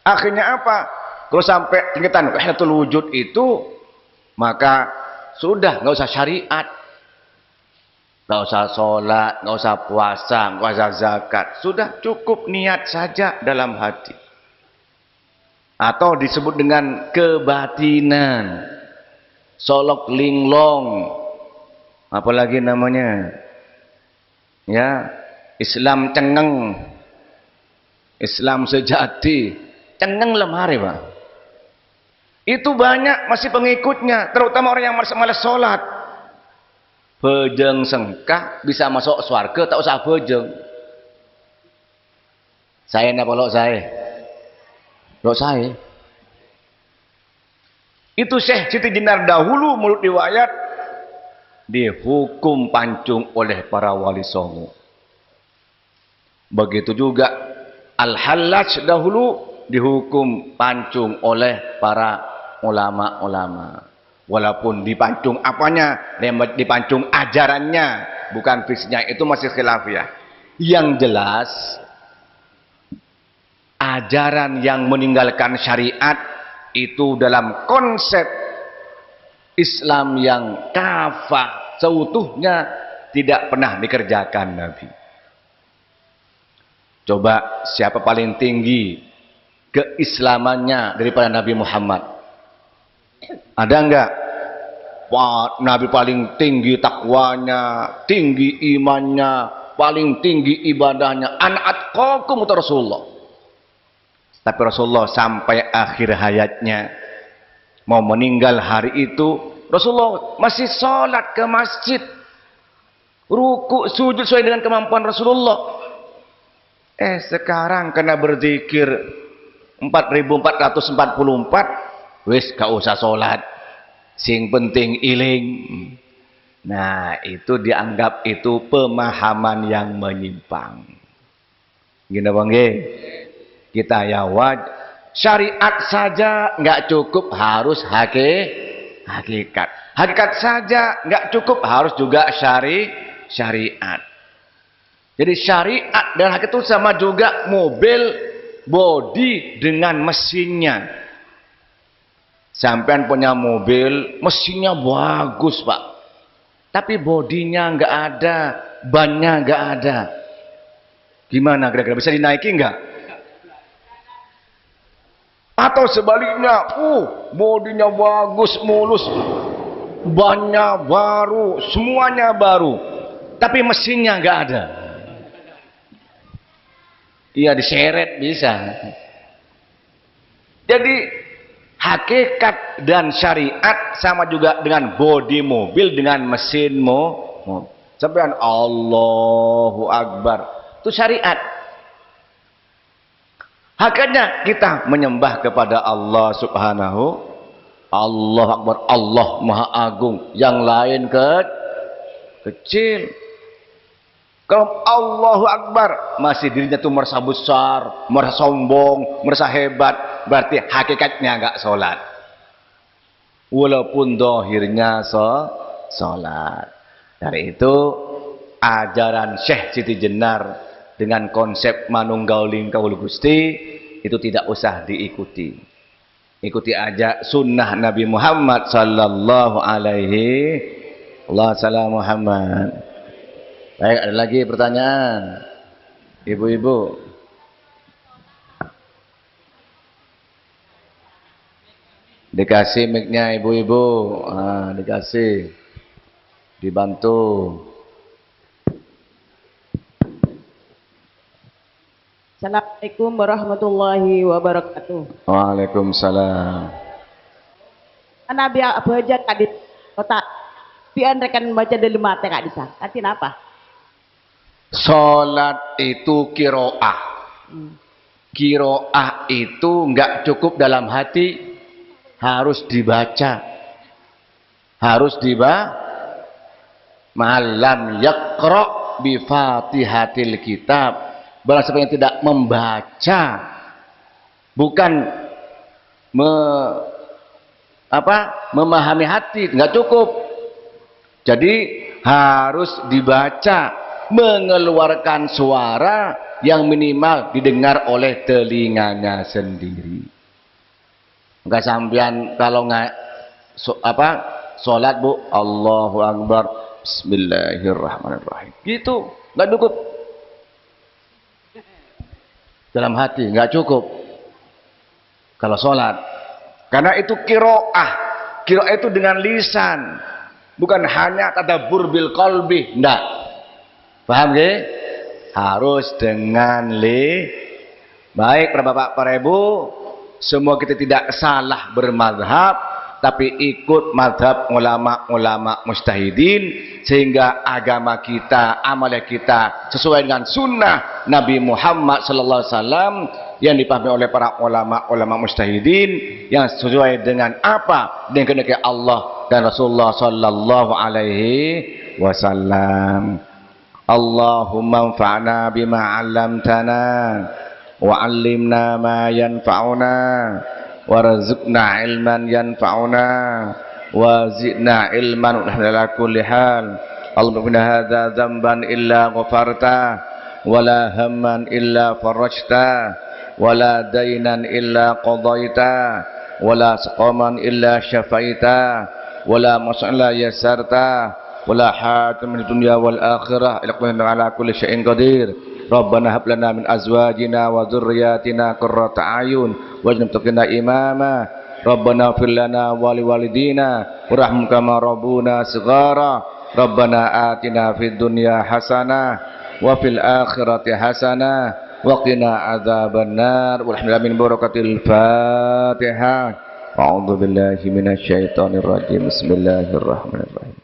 Akhirnya apa? Kalau sampai tingkatan wahdatul wujud itu, maka sudah nggak usah syariat, nggak usah sholat, nggak usah puasa, nggak usah zakat, sudah cukup niat saja dalam hati. Atau disebut dengan kebatinan, solok linglong, apalagi namanya, ya, Islam cengeng, Islam sejati, cengeng lemari Pak. Itu banyak masih pengikutnya, terutama orang yang malas sholat. Bejeng sengkah bisa masuk surga, tak usah bejeng. Saya napa lo saya? Lo saya. Itu Syekh Siti Jenar dahulu menurut riwayat dihukum pancung oleh para wali songo. Begitu juga Al-Hallaj dahulu dihukum pancung oleh para ulama-ulama. Walaupun dipancung apanya, dipancung ajarannya, bukan fisiknya, itu masih khilafiyah. Yang jelas ajaran yang meninggalkan syariat itu dalam konsep Islam yang kafah seutuhnya tidak pernah dikerjakan Nabi. Coba siapa paling tinggi keislamannya daripada Nabi Muhammad? Ada enggak? Wah, Nabi paling tinggi takwanya, tinggi imannya, paling tinggi ibadahnya. An atqakum Rasulullah. Tapi Rasulullah sampai akhir hayatnya mau meninggal hari itu, Rasulullah masih sholat ke masjid, ruku sujud sesuai dengan kemampuan Rasulullah. Sekarang kena berzikir 4444, wis gak usah sholat, sing penting iling. Nah, itu dianggap itu pemahaman yang menyimpang. Gini bang, kita ya syariat saja nggak cukup, harus hakikat. Hakikat saja nggak cukup, harus juga syariat. Jadi syariat dan hakikat itu sama juga mobil bodi dengan mesinnya. Sampean punya mobil, mesinnya bagus Pak, tapi bodinya nggak ada, bannya nggak ada. Gimana kira-kira, bisa dinaiki nggak? Atau sebaliknya, bodinya bagus, mulus, bannya baru, semuanya baru, tapi mesinnya nggak ada. Iya, diseret bisa. Jadi hakikat dan syariat sama juga dengan bodi mobil dengan mesin mobil. Sampai Allahu Akbar, itu syariat. Hakikatnya kita menyembah kepada Allah Subhanahu, Allah Akbar, Allah Maha Agung, yang lain kecil. Kalau Allahu Akbar masih dirinya tuh merasa besar, merasa sombong, merasa hebat, berarti hakikatnya enggak sholat. Walaupun dohirnya sholat. Dari itu ajaran Syekh Siti Jenar dengan konsep manunggauling kaul Gusti itu tidak usah diikuti. Ikuti aja sunnah Nabi Muhammad sallallahu alaihi wasallam. Baik, ada lagi pertanyaan? Ibu-ibu. Dikasih mic-nya ibu-ibu. Dikasih. Dibantu. Assalamualaikum warahmatullahi wabarakatuh. Waalaikumsalam. Nabi baca tadi kota pian rekan baca dari mata kak disa. Katin apa? Salat itu kiroah. Kiroah itu enggak cukup dalam hati, harus dibaca. Harus malam yaqra bi Fatihatil Kitab. Barang siapa yang tidak membaca, bukan memahami hati, nggak cukup. Jadi harus dibaca, mengeluarkan suara yang minimal didengar oleh telinganya sendiri. Enggak sampean kalau nggak sholat bu, Allahu Akbar, Bismillahirrahmanirrahim. Gitu, nggak cukup. Dalam hati nggak cukup. Kalau sholat, karena itu kiroah. Kiroah itu dengan lisan, bukan hanya tadabbur bil qalbi, enggak. Paham nggih? Harus dengan baik para bapak para ibu, semua kita tidak salah bermadhab, tapi ikut madhab ulama-ulama mujtahidin, sehingga agama kita, amalan kita sesuai dengan sunnah Nabi Muhammad sallallahu alaihi wasallam yang dipahami oleh para ulama-ulama mujtahidin, yang sesuai dengan apa dengan kehendak Allah dan Rasulullah sallallahu alaihi wasallam. Allahumma anfa'na bima 'allamtana wa 'allimna ma yanfa'una warzuqna ilman yanfa'una wa zidna ilman ala kulli hal. Allahumma inna hadza dzamban illa ghafarta wa la hamman illa farajta wa la daynan illa qadaita wa la saqaman illa syafaita wa la mas'ala yasarta wa la hatim min dunya wal akhirah illa ala kulli syai'in qadir. Rabbana hab lana min azwajina wa dzurriyyatina qurrata a'yun waj'alna muttaqina imama. Rabbana ighfir lana wa liwalidina warhamhum kama rabbuna shighara. Rabbana atina fid dunya hasanah wa fil akhirati hasanah wa qina adzabannar. Walhamdulillah min barakatil Fatihah. A'udzu billahi minasy syaithanir rajim. Bismillahirrahmanirrahim.